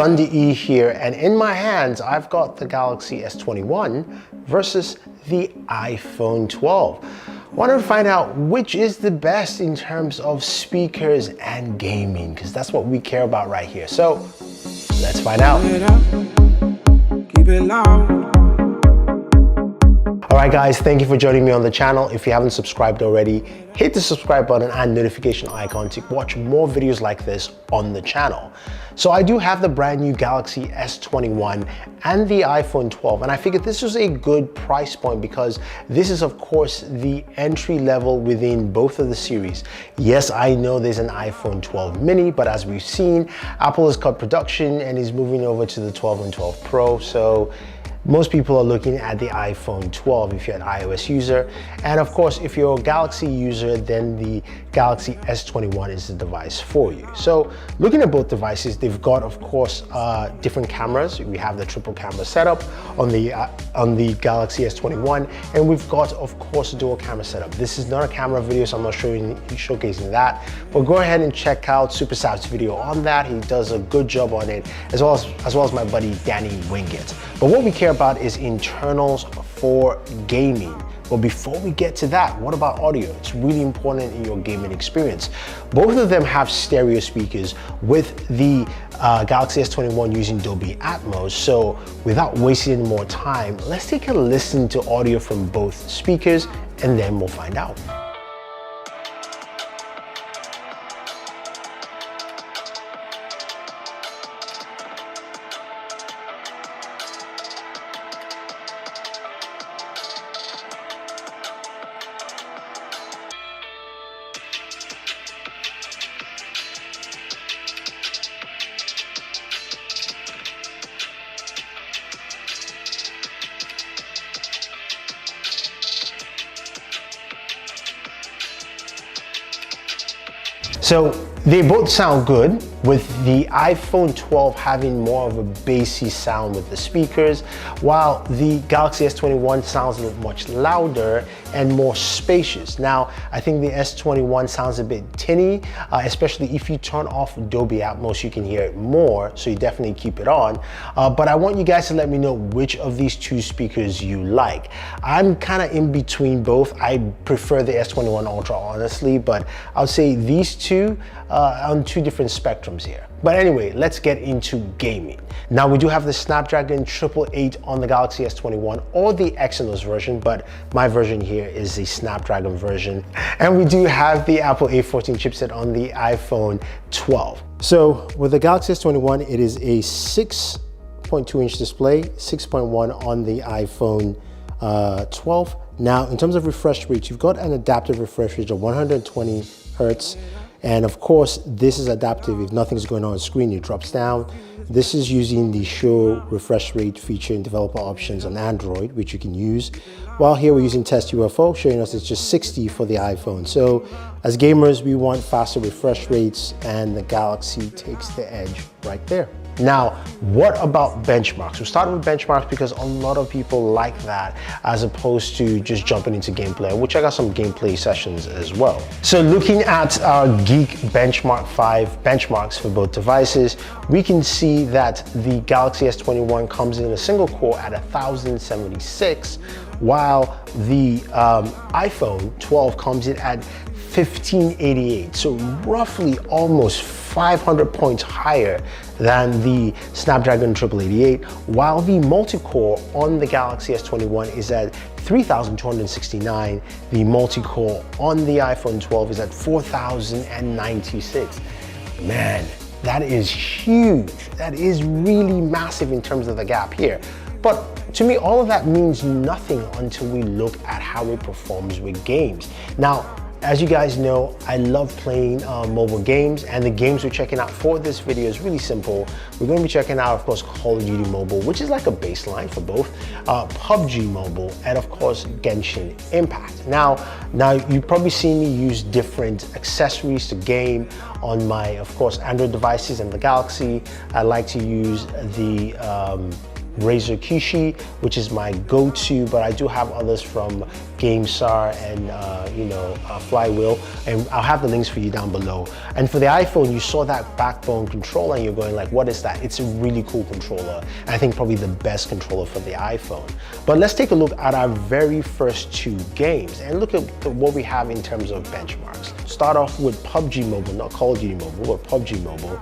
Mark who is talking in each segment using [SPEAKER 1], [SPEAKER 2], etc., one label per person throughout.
[SPEAKER 1] Thunder E here, and in my hands, I've got the Galaxy S21 versus the iPhone 12. Wanted to find out which is the best in terms of speakers and gaming, because that's what we care about right here. So let's find out.
[SPEAKER 2] Keep it loud.
[SPEAKER 1] Alright guys, thank you for joining me on the channel. If you haven't subscribed already, hit the subscribe button and notification icon to watch more videos like this on the channel. So I do have the brand new Galaxy S21 and the iPhone 12, and I figured this was a good price point because this is of course the entry level within both of the series. Yes, I know there's an iPhone 12 mini, but as we've seen, Apple has cut production and is moving over to the 12 and 12 Pro. So most people are looking at the iPhone 12 if you're an iOS user. And of course, if you're a Galaxy user, then the Galaxy S21 is the device for you. So looking at both devices, they've got, of course, different cameras. We have the triple camera setup on the Galaxy S21, and we've got, of course, a dual camera setup. This is not a camera video, so I'm not showcasing that. But go ahead and check out Super Sap's video on that. He does a good job on it, as well as my buddy Danny Wingett. But what we care about is internals for gaming. But before we get to that, what about audio? It's really important in your gaming experience. Both of them have stereo speakers, with the Galaxy S21 using Dolby Atmos. So without wasting any more time, let's take a listen to audio from both speakers and then we'll find out. So they both sound good, with the iPhone 12 having more of a bassy sound with the speakers, while the Galaxy S21 sounds a little much louder and more spacious. Now, I think the S21 sounds a bit tinny, especially if you turn off Dolby Atmos, you can hear it more, so you definitely keep it on. But I want you guys to let me know which of these two speakers you like. I'm kind of in between both. I prefer the S21 Ultra, honestly, but I would say these two on two different spectrums here. But anyway, let's get into gaming. Now, we do have the Snapdragon 888 on the Galaxy S21 or the Exynos version, but my version here is the Snapdragon version. And we do have the Apple A14 chipset on the iPhone 12. So with the Galaxy S21, it is a 6.2-inch display, 6.1 on the iPhone 12. Now, in terms of refresh rate, you've got an adaptive refresh rate of 120 Hertz. And of course, this is adaptive. If nothing's going on the screen, it drops down. This is using the show refresh rate feature in developer options on Android, which you can use. While here we're using Test UFO, showing us it's just 60 for the iPhone. So as gamers, we want faster refresh rates, and the Galaxy takes the edge right there. Now, what about benchmarks? We'll start with benchmarks because a lot of people like that as opposed to just jumping into gameplay. We'll check out some gameplay sessions as well. So looking at our Geek Benchmark 5 benchmarks for both devices, we can see that the Galaxy S21 comes in a single core at 1076, while the iPhone 12 comes in at 1588. So roughly almost 500 points higher than the Snapdragon 888, while the multi-core on the Galaxy S21 is at 3269. The multi-core on the iPhone 12 is at 4096. Man, that is huge. That is really massive in terms of the gap here. But to me, all of that means nothing until we look at how it performs with games. Now, as you guys know, I love playing mobile games, and the games we're checking out for this video is really simple. We're going to be checking out, of course, Call of Duty Mobile, which is like a baseline for both, PUBG Mobile, and of course, Genshin Impact. Now you've probably seen me use different accessories to game on my, of course, Android devices and the Galaxy. I like to use the Razer Kishi, which is my go-to, but I do have others from GameStar and Flywheel, and I'll have the links for you down below. And for the iPhone, you saw that backbone controller and you're going like, what is that? It's a really cool controller, and I think probably the best controller for the iPhone. But let's take a look at our very first two games and look at what we have in terms of benchmarks. Start off with PUBG Mobile, not Call of Duty Mobile, but PUBG Mobile.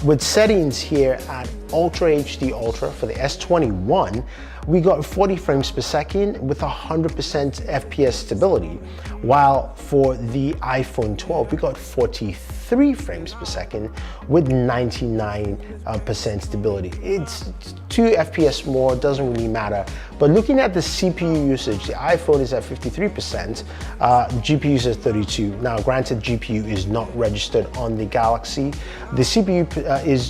[SPEAKER 1] With settings here at Ultra HD Ultra for the S21, we got 40 frames per second with 100% FPS stability, while for the iPhone 12, we got 43 frames per second with 99% stability. It's 2 FPS more, doesn't really matter. But looking at the CPU usage, the iPhone is at 53%, GPU is at 32. Now, granted, GPU is not registered on the Galaxy. The CPU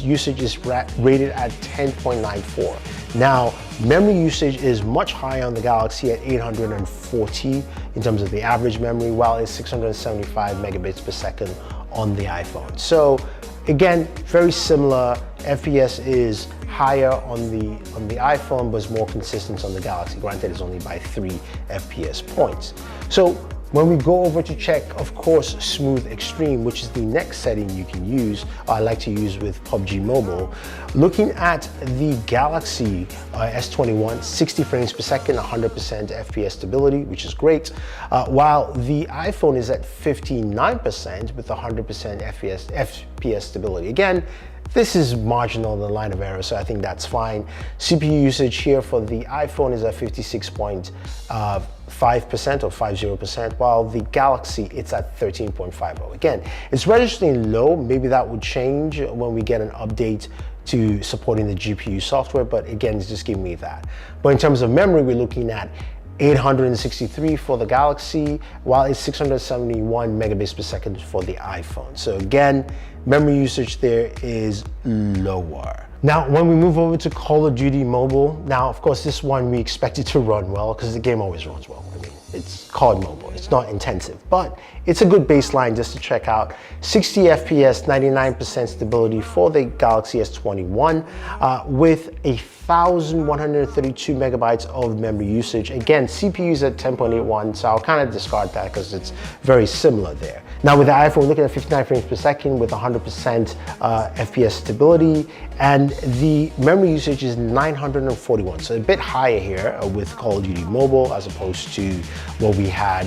[SPEAKER 1] usage is rated at 10.94. Now, memory usage is much higher on the Galaxy at 840 in terms of the average memory, while it's 675 megabits per second on the iPhone. So again, very similar. FPS is higher on the iPhone, but it's more consistent on the Galaxy. Granted, it's only by 3 FPS points. So when we go over to check, of course, Smooth Extreme, which is the next setting you can use, I like to use with PUBG Mobile. Looking at the Galaxy S21, 60 frames per second, 100% FPS stability, which is great, while the iPhone is at 59% with 100% FPS stability. Again, this is marginal on the line of error, so I think that's fine. CPU usage here for the iPhone is at 56.5% or 50%, while the Galaxy, it's at 13.50. Again, it's registering low. Maybe that would change when we get an update to supporting the GPU software, but again, it's just giving me that. But in terms of memory, we're looking at 863 for the Galaxy, while it's 671 megabits per second for the iPhone. So again, memory usage there is lower. Now, when we move over to Call of Duty Mobile, now, of course, this one we expect it to run well because the game always runs well. I mean, it's COD Mobile, it's not intensive, but it's a good baseline just to check out. 60 FPS, 99% stability for the Galaxy S21 with 1,132 megabytes of memory usage. Again, CPU is at 10.81, so I'll kind of discard that because it's very similar there. Now with the iPhone, looking at 59 frames per second with 100% FPS stability, and the memory usage is 941, so a bit higher here with Call of Duty Mobile as opposed to what we had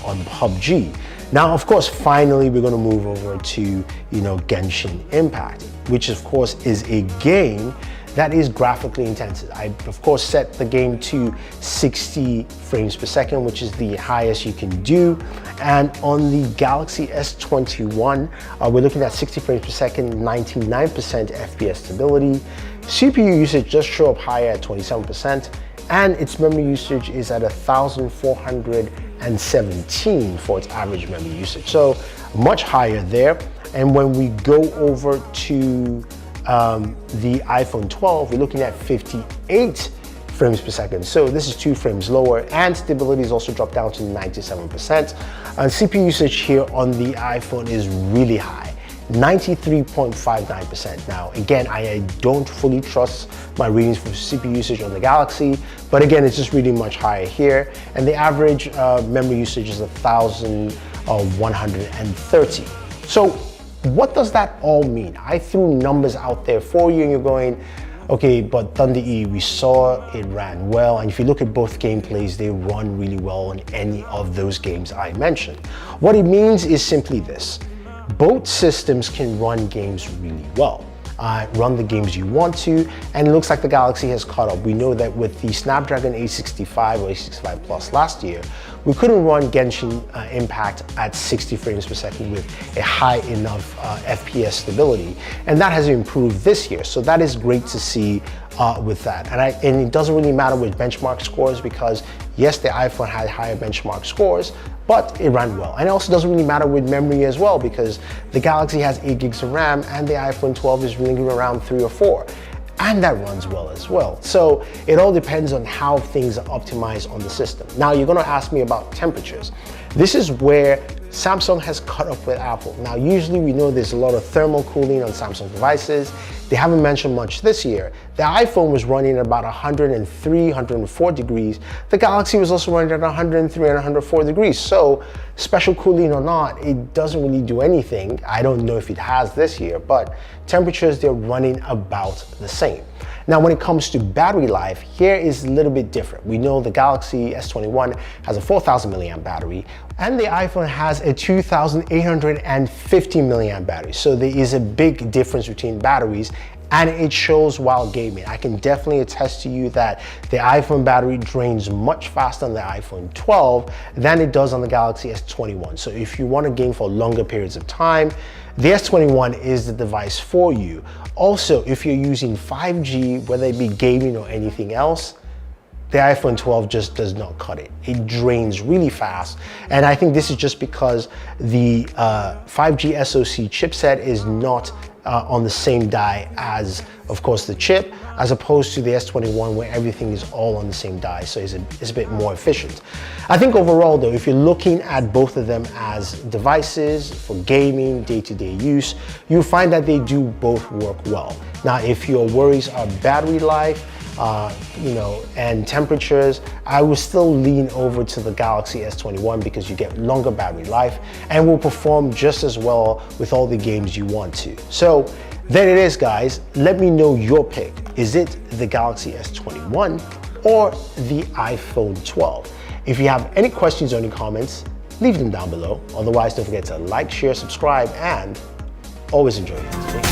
[SPEAKER 1] on PUBG. Now, of course, finally, we're going to move over to, Genshin Impact, which of course is a game that is graphically intensive. I, of course, set the game to 60 frames per second, which is the highest you can do. And on the Galaxy S21, we're looking at 60 frames per second, 99% FPS stability. CPU usage does show up higher at 27%, and its memory usage is at 1,417 for its average memory usage. So much higher there. And when we go over to the iPhone 12, we're looking at 58 frames per second. So this is 2 frames lower, and stability is also dropped down to 97%. And CPU usage here on the iPhone is really high, 93.59%. Now, again, I don't fully trust my readings for CPU usage on the Galaxy, but again, it's just really much higher here. And the average memory usage is 1,130. So what does that all mean? I threw numbers out there for you and you're going, okay, but Thunder E, we saw it ran well. And if you look at both gameplays, they run really well in any of those games I mentioned. What it means is simply this: both systems can run games really well. Run the games you want to, and it looks like the Galaxy has caught up. We know that with the Snapdragon 865 or 865 Plus last year, we couldn't run Genshin Impact at 60 frames per second with a high enough FPS stability, and that has improved this year. So that is great to see with that. And it doesn't really matter with benchmark scores because yes, the iPhone had higher benchmark scores, but it ran well. And it also doesn't really matter with memory as well because the Galaxy has 8 gigs of RAM and the iPhone 12 is really around 3 or 4. And that runs well as well. So it all depends on how things are optimized on the system. Now you're gonna ask me about temperatures. This is where Samsung has caught up with Apple. Now, usually we know there's a lot of thermal cooling on Samsung devices. They haven't mentioned much this year. The iPhone was running at about 103, 104 degrees. The Galaxy was also running at 103 and 104 degrees. So special cooling or not, it doesn't really do anything. I don't know if it has this year, but temperatures, they're running about the same. Now, when it comes to battery life, here is a little bit different. We know the Galaxy S21 has a 4,000 milliamp battery, and the iPhone has a 2,850 milliamp battery. So there is a big difference between batteries, and it shows while gaming. I can definitely attest to you that the iPhone battery drains much faster on the iPhone 12 than it does on the Galaxy S21. So if you want to game for longer periods of time, the S21 is the device for you. Also, if you're using 5G, whether it be gaming or anything else, the iPhone 12 just does not cut it. It drains really fast. And I think this is just because the 5G SoC chipset is not on the same die as, of course, the chip, as opposed to the S21 where everything is all on the same die, so it's a bit more efficient. I think overall though, if you're looking at both of them as devices for gaming, day-to-day use, you'll find that they do both work well. Now, if your worries are battery life, and temperatures, I will still lean over to the Galaxy S21 because you get longer battery life and will perform just as well with all the games you want to. So there it is, guys. Let me know your pick. Is it the Galaxy S21 or the iPhone 12? If you have any questions or any comments, leave them down below. Otherwise, don't forget to like, share, subscribe, and always enjoy your entertainment.